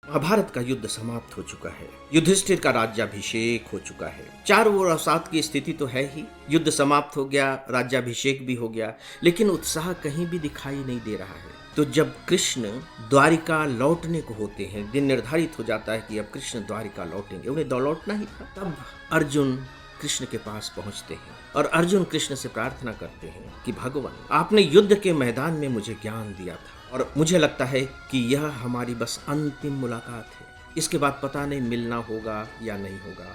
महाभारत का युद्ध समाप्त हो चुका है। युधिष्ठिर का राज्याभिषेक हो चुका है। चारों ओर अवसाद की स्थिति तो है ही। युद्ध समाप्त हो गया, राज्याभिषेक भी हो गया, लेकिन उत्साह कहीं भी दिखाई नहीं दे रहा है। तो जब कृष्ण द्वारिका लौटने को होते हैं, दिन निर्धारित हो जाता है कि अब कृष्ण द्वारिका लौटेंगे, उन्हें लौटना ही था, तब अर्जुन कृष्ण के पास पहुंचते हैं और अर्जुन कृष्ण से प्रार्थना करते हैं कि भगवान, आपने युद्ध के मैदान में मुझे ज्ञान दिया था और मुझे लगता है कि यह हमारी बस अंतिम मुलाकात है। इसके बाद पता नहीं मिलना होगा या नहीं होगा।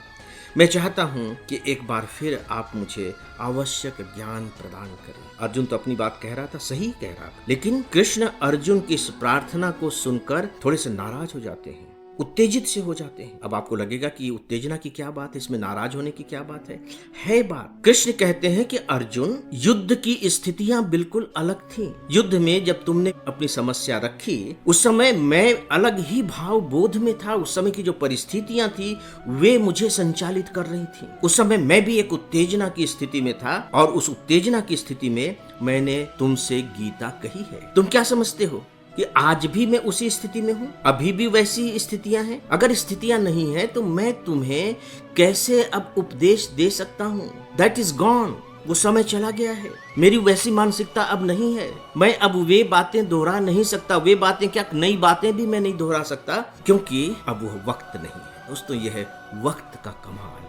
मैं चाहता हूं कि एक बार फिर आप मुझे आवश्यक ज्ञान प्रदान करें। अर्जुन तो अपनी बात कह रहा था, सही कह रहा था, लेकिन कृष्ण अर्जुन की इस प्रार्थना को सुनकर थोड़े से नाराज हो जाते हैं, उत्तेजित से हो जाते हैं। अब आपको लगेगा कि उत्तेजना की क्या बात है, इसमें नाराज होने की क्या बात है बात। कृष्ण कहते हैं कि अर्जुन, युद्ध की स्थितियां बिल्कुल अलग थी। युद्ध में जब तुमने अपनी समस्या रखी, उस समय मैं अलग ही भाव बोध में था। उस समय की जो परिस्थितियां थी वे मुझे संचालित कर रही थी। उस समय मैं भी एक उत्तेजना की स्थिति में था और उस उत्तेजना की स्थिति में मैंने तुमसे गीता कही है। तुम क्या समझते हो कि आज भी मैं उसी स्थिति में हूं? अभी भी वैसी स्थितियां हैं? अगर स्थितियां नहीं है तो मैं तुम्हें कैसे अब उपदेश दे सकता हूं? That is gone. वो समय चला गया है। मेरी वैसी मानसिकता अब नहीं है। मैं अब वे बातें दोहरा नहीं सकता। वे बातें क्या, नई बातें भी मैं नहीं दोहरा सकता, क्योंकि अब वो वक्त नहीं है। दोस्तों, यह है वक्त का कमाल।